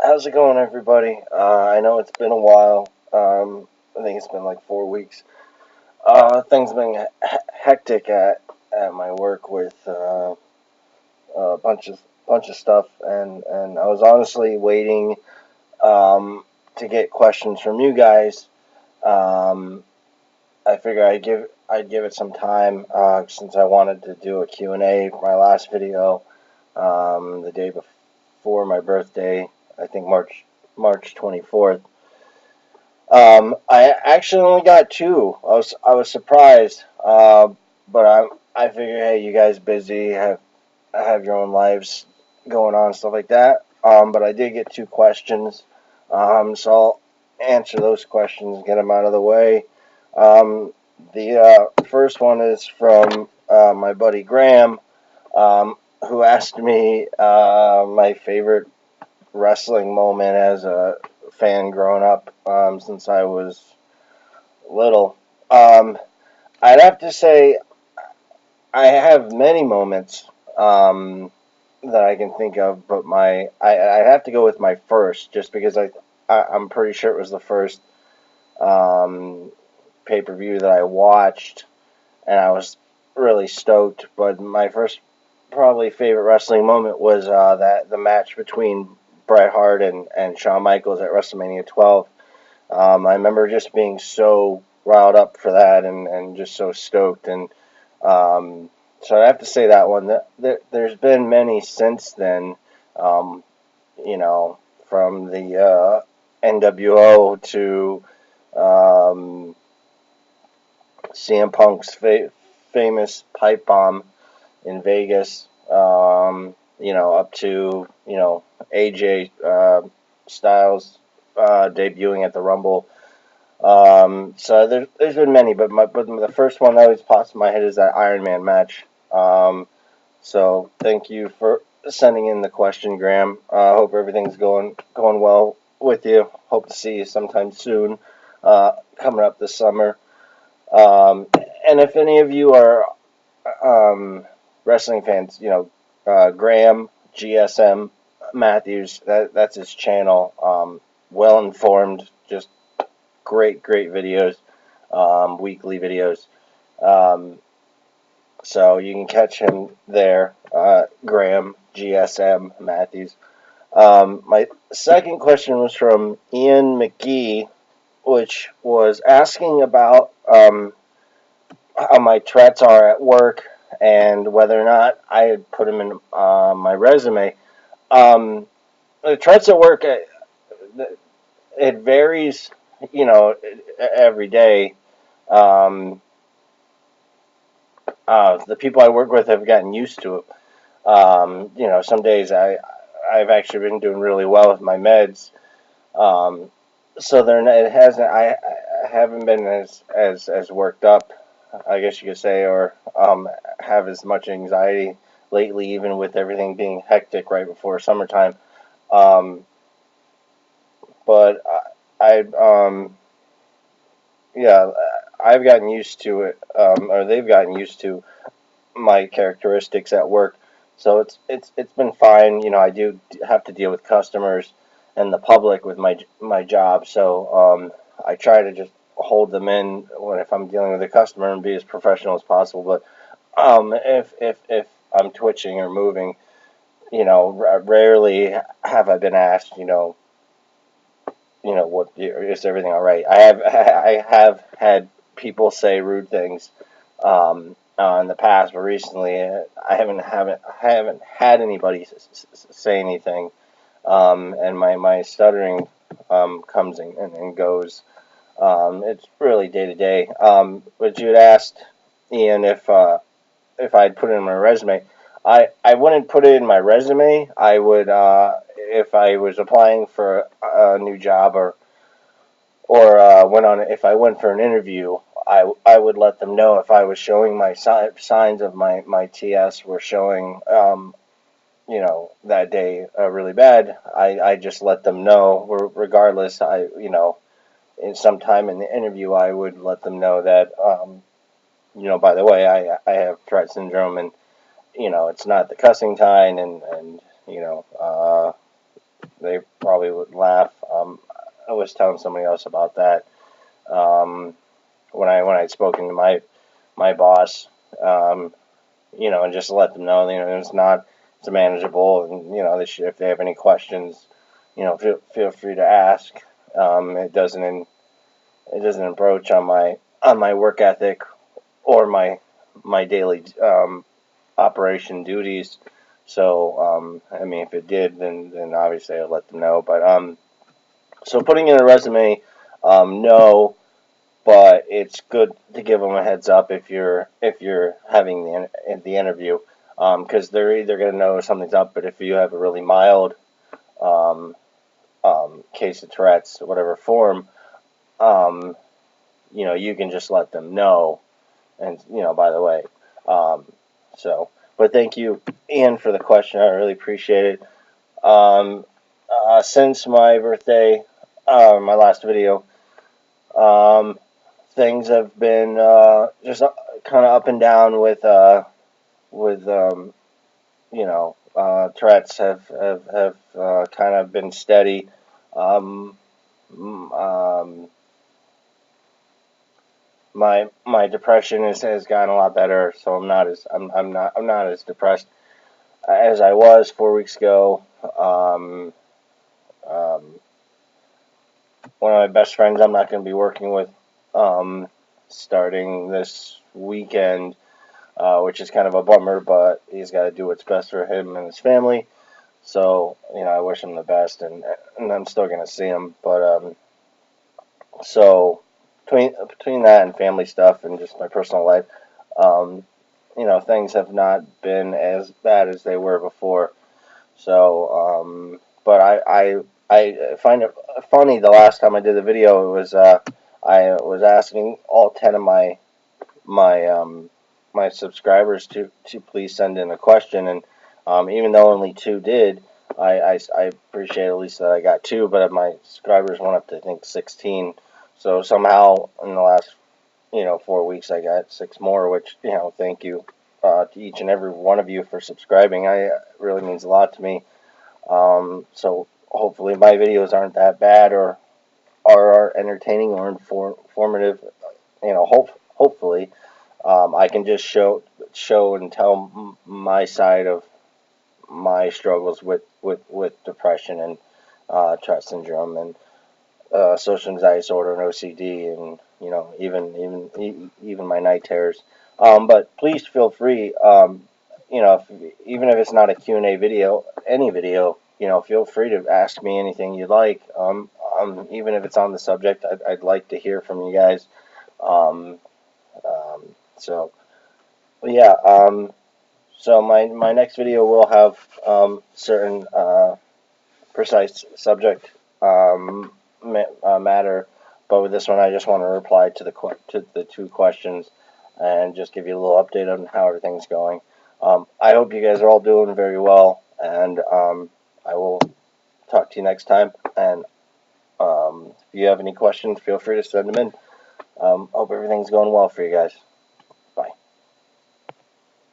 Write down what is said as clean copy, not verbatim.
How's it going, everybody? I know it's been a while. I think it's been like 4 weeks. Things have been hectic at my work with a bunch of stuff, and I was honestly waiting to get questions from you guys. Um, I figured I'd give it some time since I wanted to do a Q&A for my last video the day before my birthday. I think March 24th. I actually only got two. I was surprised, but I figured, hey, you guys busy, have your own lives going on, stuff like that. But I did get two questions, so I'll answer those questions, get them out of the way. The first one is from my buddy Graham, who asked me my favorite wrestling moment as a fan growing up since I was little. Um, I'd have to say I have many moments that I can think of, but I'd have to go with my first, just because I'm pretty sure it was the first um, pay per view that I watched, and I was really stoked. But my first probably favorite wrestling moment was that the match between Bret Hart and Shawn Michaels at WrestleMania 12. I remember just being so riled up for that and just so stoked. And so I have to say that one. There's been many since then, um, you know, from the NWO to um, CM Punk's famous pipe bomb in Vegas, up to, AJ Styles debuting at the Rumble. So there's been many, but the first one that always pops in my head is that Iron Man match. So thank you for sending in the question, Graham. Hope everything's going well with you. Hope to see you sometime soon, coming up this summer. Um, and if any of you are wrestling fans, Graham GSM Matthews, that's his channel. Well informed, just great videos, weekly videos. Um, so you can catch him there, Graham GSM Matthews. My second question was from Ian McGee, which was asking about how my threats are at work and whether or not I had put them in my resume. Um, the threats at work, it varies, every day. Um, the people I work with have gotten used to it. Some days I've actually been doing really well with my meds. Um, so it hasn't. I haven't been as worked up, I guess you could say, or have as much anxiety lately, even with everything being hectic right before summertime. Um, but yeah, I've gotten used to it, or they've gotten used to my characteristics at work. So it's been fine. I do have to deal with customers and the public with my job. So I try to just hold them in if I'm dealing with a customer and be as professional as possible. But if I'm twitching or moving, rarely have I been asked, what is everything all right? I have had people say rude things in the past, but recently I haven't had anybody say anything, and my stuttering comes and goes. It's really day to day. But you had asked Ian if I'd put it in my resume. I wouldn't put it in my resume. I would, if I was applying for a new job or if I went for an interview, I would let them know if I was showing my signs of my TS were showing, that day really bad. I just let them know. Regardless, in sometime in the interview, I would let them know that, by the way, I have Tourette syndrome, and it's not the cussing kind, and they probably would laugh. I was telling somebody else about that when I'd spoken to my boss, and just let them know, it's manageable, and they should, if they have any questions, feel free to ask. It doesn't encroach on my work ethic or my daily operation duties. So, I mean, if it did, then obviously I'd let them know. But so putting in a resume, no, but it's good to give them a heads up if you're having the interview, because they're either going to know something's up. But if you have a really mild um, case of Tourette's, whatever form, um, you can just let them know. And by the way, um, but thank you, Ian, for the question. I really appreciate it. Since my birthday, my last video, um, things have been just kind of up and down with Tourette's have kind of been steady. Um, um, my depression has gotten a lot better, so I'm not as depressed as I was 4 weeks ago. Um, One of my best friends I'm not going to be working with um, starting this weekend, which is kind of a bummer, but he's got to do what's best for him and his family. So, I wish him the best, and I'm still going to see him. But so between that and family stuff and just my personal life, um, things have not been as bad as they were before. So, but I find it funny. The last time I did the video, I was asking all 10 of my subscribers to please send in a question, and even though only two did, I appreciate at least that I got two, but my subscribers went up to, I think, 16. So somehow in the last 4 weeks I got six more, which thank you to each and every one of you for subscribing. It really means a lot to me. So hopefully my videos aren't that bad or are entertaining or informative. Hopefully I can just show and tell my side of my struggles with depression and Tourette syndrome and social anxiety disorder and OCD, and even my night terrors. But please feel free, even if it's not a Q&A video, any video, feel free to ask me anything you'd like. Even if it's on the subject, I'd like to hear from you guys. Um, um, so yeah. So my next video will have certain precise subject matter, but with this one, I just want to reply to the two questions and just give you a little update on how everything's going. I hope you guys are all doing very well, and I will talk to you next time. And if you have any questions, feel free to send them in. Hope everything's going well for you guys.